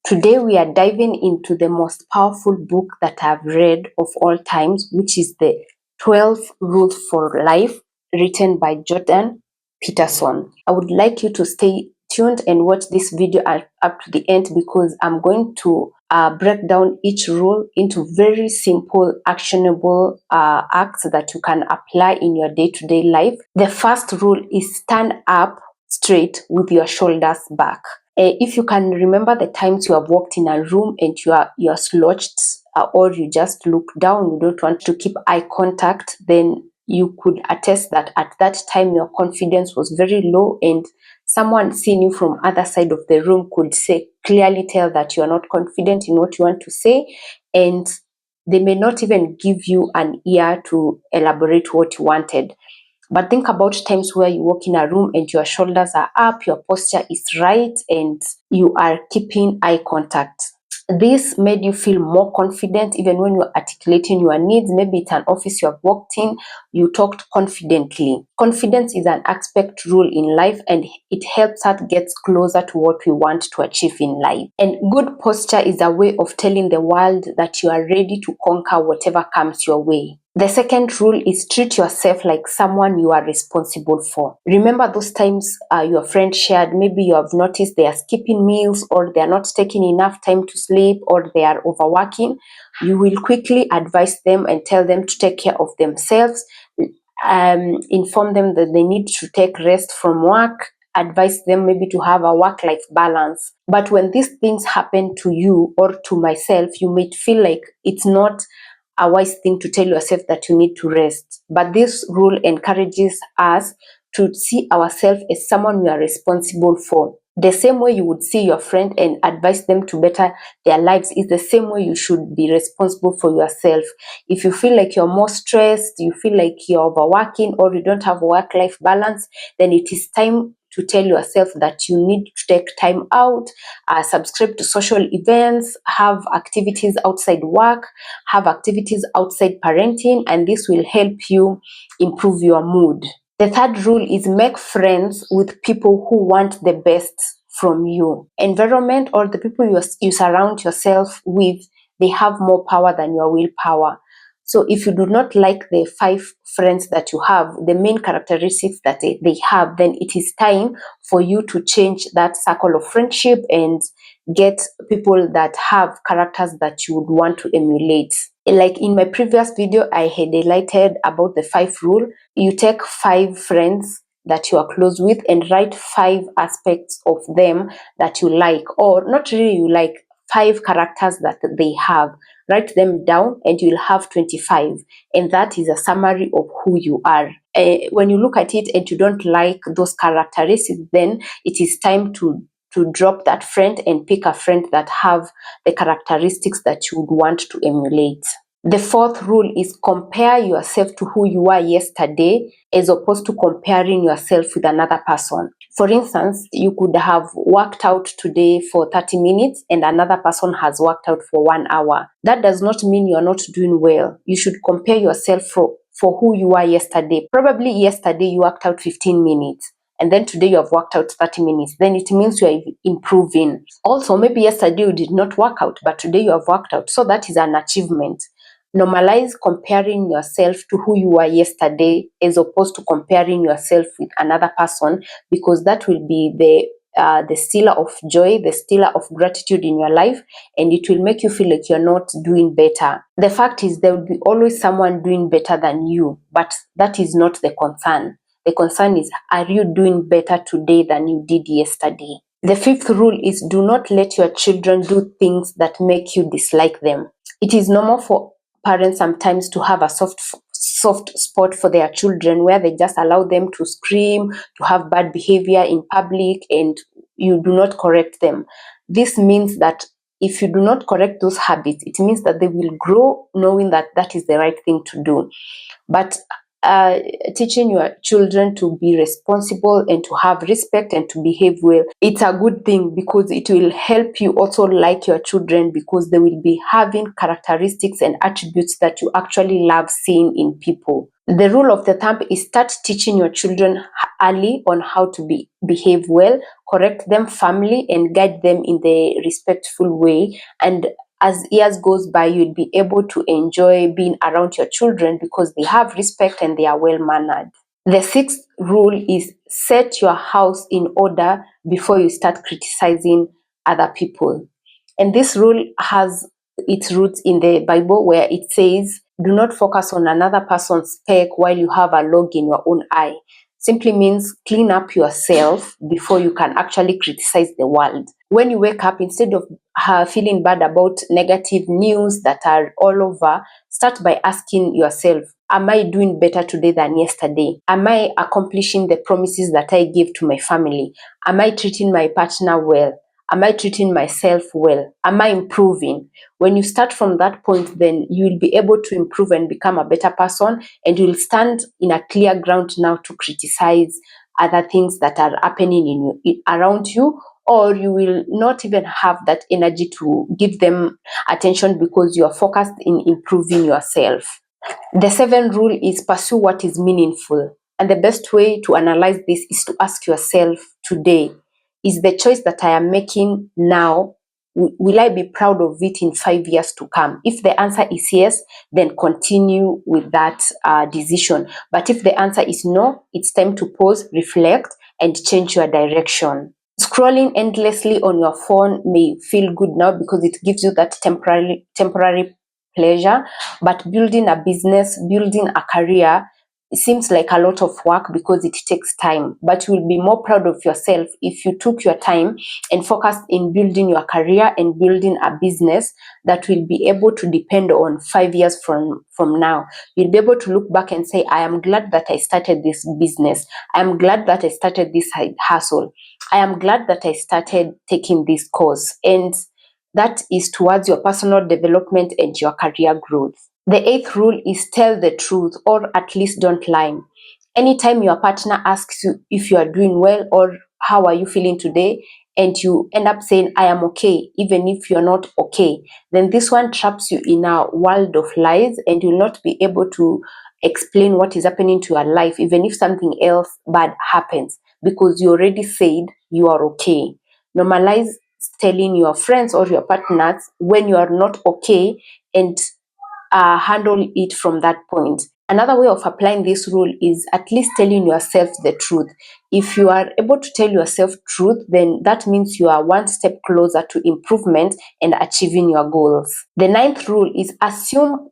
Today we are diving into the most powerful book that I've read of all times, which is the 12 Rules for Life, written by Jordan Peterson. I would like you to stay tuned and watch this video up to the end, because I'm going to break down each rule into very simple, actionable acts that you can apply in your day-to-day life. The first rule is stand up straight with your shoulders back. If you can remember the times you have walked in a room and you're slouched, or you just look down, you don't want to keep eye contact, then you could attest that at that time your confidence was very low, and someone seeing you from other side of the room could clearly tell that you are not confident in what you want to say, and they may not even give you an ear to elaborate what you wanted. But think about times where you walk in a room and your shoulders are up, your posture is right, and you are keeping eye contact. This made you feel more confident even when you're articulating your needs. Maybe it's an office you have walked in, you talked confidently. Confidence is an aspect rule in life, and it helps us get closer to what we want to achieve in life. And good posture is a way of telling the world that you are ready to conquer whatever comes your way. The second rule is treat yourself like someone you are responsible for. Remember those times your friend shared, maybe you have noticed they are skipping meals, or they are not taking enough time to sleep, or they are overworking. You will quickly advise them and tell them to take care of themselves, inform them that they need to take rest from work, advise them maybe to have a work-life balance. But when these things happen to you or to myself, you may feel like it's not a wise thing to tell yourself that you need to rest. But this rule encourages us to see ourselves as someone we are responsible for. The same way you would see your friend and advise them to better their lives is the same way you should be responsible for yourself. If you feel like you're more stressed, you feel like you're overworking, or you don't have work-life balance, then it is time to tell yourself that you need to take time out, subscribe to social events, have activities outside work, have activities outside parenting, and this will help you improve your mood. The third rule is make friends with people who want the best from you. Environment, or the people you surround yourself with, they have more power than your willpower. So if you do not like the 5 friends that you have, the main characteristics that they have, then it is time for you to change that circle of friendship and get people that have characters that you would want to emulate. Like in my previous video, I had highlighted about the 5 rule. You take 5 friends that you are close with and write 5 aspects of them that you like, or not really you like, 5 characters that they have. Write them down and you'll have 25, and that is a summary of who you are. When you look at it and you don't like those characteristics, then it is time to drop that friend and pick a friend that have the characteristics that you would want to emulate. The fourth rule is compare yourself to who you were yesterday, as opposed to comparing yourself with another person. For instance, you could have worked out today for 30 minutes and another person has worked out for 1 hour. That does not mean you're not doing well. You should compare yourself for who you were yesterday. Probably yesterday you worked out 15 minutes. And then today you have worked out 30 minutes, then it means you are improving. Also, maybe yesterday you did not work out, but today you have worked out. So that is an achievement. Normalize comparing yourself to who you were yesterday, as opposed to comparing yourself with another person, because that will be the stealer of joy, the stealer of gratitude in your life, and it will make you feel like you're not doing better. The fact is, there will be always someone doing better than you, but that is not the concern. The concern is, are you doing better today than you did yesterday? The fifth rule is do not let your children do things that make you dislike them. It is normal for parents sometimes to have a soft spot for their children, where they just allow them to scream, to have bad behavior in public, and you do not correct them. This means that if you do not correct those habits, it means that they will grow knowing that that is the right thing to do. But teaching your children to be responsible and to have respect and to behave well, it's a good thing, because it will help you also like your children, because they will be having characteristics and attributes that you actually love seeing in people. The rule of the thumb is start teaching your children early on how to behave well, correct them firmly, and guide them in the respectful way. And as years goes by, you'll be able to enjoy being around your children because they have respect and they are well mannered. The sixth rule is set your house in order before you start criticizing other people. And this rule has its roots in the Bible, where it says, do not focus on another person's speck while you have a log in your own eye. Simply means clean up yourself before you can actually criticize the world. When you wake up, instead of feeling bad about negative news that are all over, start by asking yourself, am I doing better today than yesterday? Am I accomplishing the promises that I gave to my family? Am I treating my partner well? Am I treating myself well? Am I improving? When you start from that point, then you will be able to improve and become a better person, and you will stand in a clear ground now to criticize other things that are happening around you, or you will not even have that energy to give them attention because you are focused in improving yourself. The seventh rule is pursue what is meaningful. And the best way to analyze this is to ask yourself today, is the choice that I am making now, will I be proud of it in 5 years to come? If the answer is yes, then continue with that decision. But if the answer is no, it's time to pause, reflect, and change your direction. Scrolling endlessly on your phone may feel good now because it gives you that temporary pleasure, but building a business, building a career, it seems like a lot of work because it takes time. But you will be more proud of yourself if you took your time and focused in building your career and building a business that will be able to depend on 5 years from now. You'll be able to look back and say, I am glad that I started this business. I am glad that I started this hustle. I am glad that I started taking this course. And that is towards your personal development and your career growth. The eighth rule is tell the truth, or at least don't lie. Anytime your partner asks you if you are doing well or how are you feeling today, and you end up saying, I am okay, even if you're not okay, then this one traps you in a world of lies and you'll not be able to explain what is happening to your life, even if something else bad happens, because you already said you are okay. Normalize telling your friends or your partners when you are not okay, and handle it from that point. Another way of applying this rule is at least telling yourself the truth. If you are able to tell yourself truth, then that means you are one step closer to improvement and achieving your goals. The ninth rule is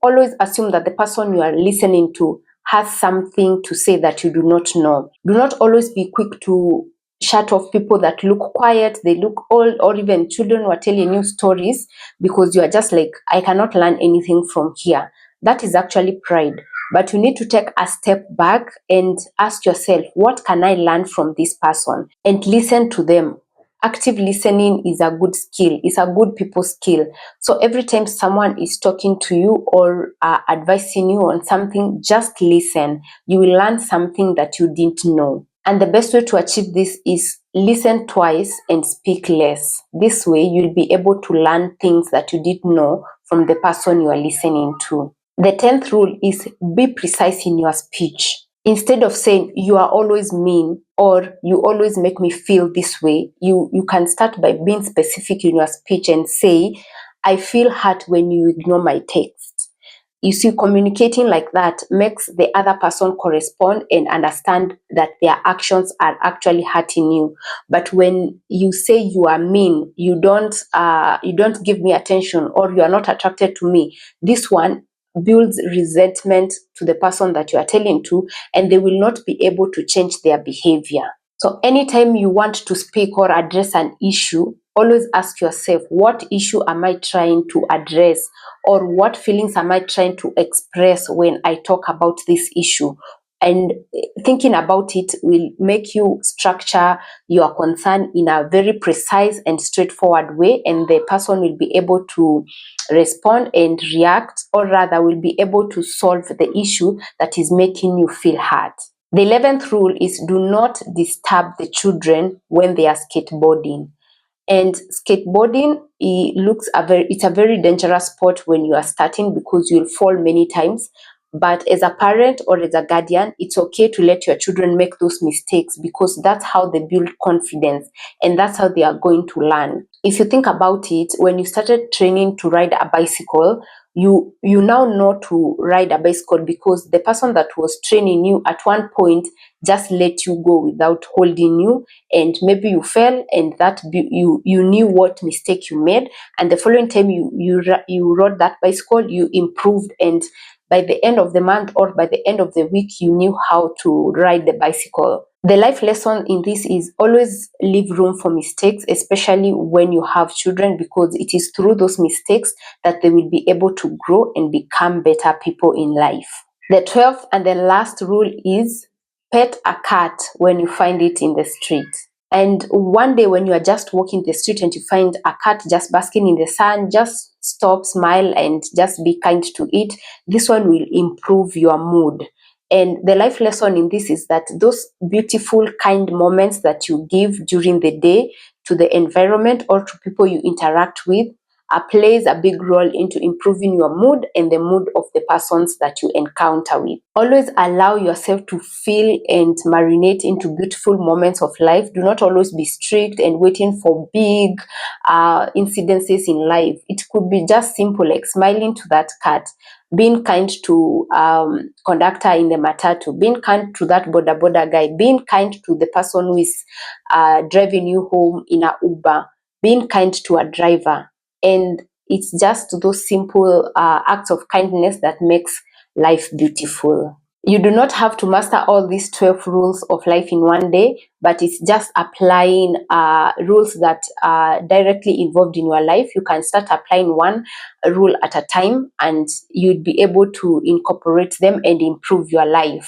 always assume that the person you are listening to has something to say that you do not know. Do not always be quick to shut off people that look quiet, they look old, or even children who are telling you stories because you are just like, I cannot learn anything from here. That is actually pride. But you need to take a step back and ask yourself, what can I learn from this person? And listen to them. Active listening is a good skill. It's a good people skill. So every time someone is talking to you or advising you on something, just listen. You will learn something that you didn't know. And the best way to achieve this is listen twice and speak less. This way, you'll be able to learn things that you didn't know from the person you are listening to. The 10th rule is be precise in your speech. Instead of saying you are always mean or you always make me feel this way, you can start by being specific in your speech and say, I feel hurt when you ignore my text. You see, communicating like that makes the other person correspond and understand that their actions are actually hurting you. But when you say you are mean, you don't give me attention, or you are not attracted to me, this one builds resentment to the person that you are telling to, and they will not be able to change their behavior. So anytime you want to speak or address an issue, always ask yourself, what issue am I trying to address? Or what feelings am I trying to express when I talk about this issue? And thinking about it will make you structure your concern in a very precise and straightforward way, and the person will be able to respond and react, or rather will be able to solve the issue that is making you feel hurt. The 11th rule is do not disturb the children when they are skateboarding. And skateboarding, it's a very dangerous sport when you are starting because you'll fall many times. But as a parent or as a guardian, it's okay to let your children make those mistakes, because that's how they build confidence and that's how they are going to learn. If you think about it, when you started training to ride a bicycle, you now know to ride a bicycle because the person that was training you at one point just let you go without holding you, and maybe you fell, and you knew what mistake you made, and the following time you rode that bicycle, you improved, and by the end of the month or by the end of the week, you knew how to ride the bicycle. The life lesson in this is always leave room for mistakes, especially when you have children, because it is through those mistakes that they will be able to grow and become better people in life. The 12th and the last rule is pet a cat when you find it in the street. And one day when you are just walking the street and you find a cat just basking in the sun, just stop, smile, and just be kind to it. This one will improve your mood. And the life lesson in this is that those beautiful, kind moments that you give during the day to the environment or to people you interact with plays a big role into improving your mood and the mood of the persons that you encounter with. Always allow yourself to feel and marinate into beautiful moments of life. Do not always be strict and waiting for big incidences in life. It could be just simple, like smiling to that cat, being kind to conductor in the matatu, being kind to that boda guy, being kind to the person who is driving you home in a Uber, being kind to a driver. And it's just those simple acts of kindness that makes life beautiful. You do not have to master all these 12 rules of life in one day, but it's just applying rules that are directly involved in your life. You can start applying one rule at a time, and you'd be able to incorporate them and improve your life.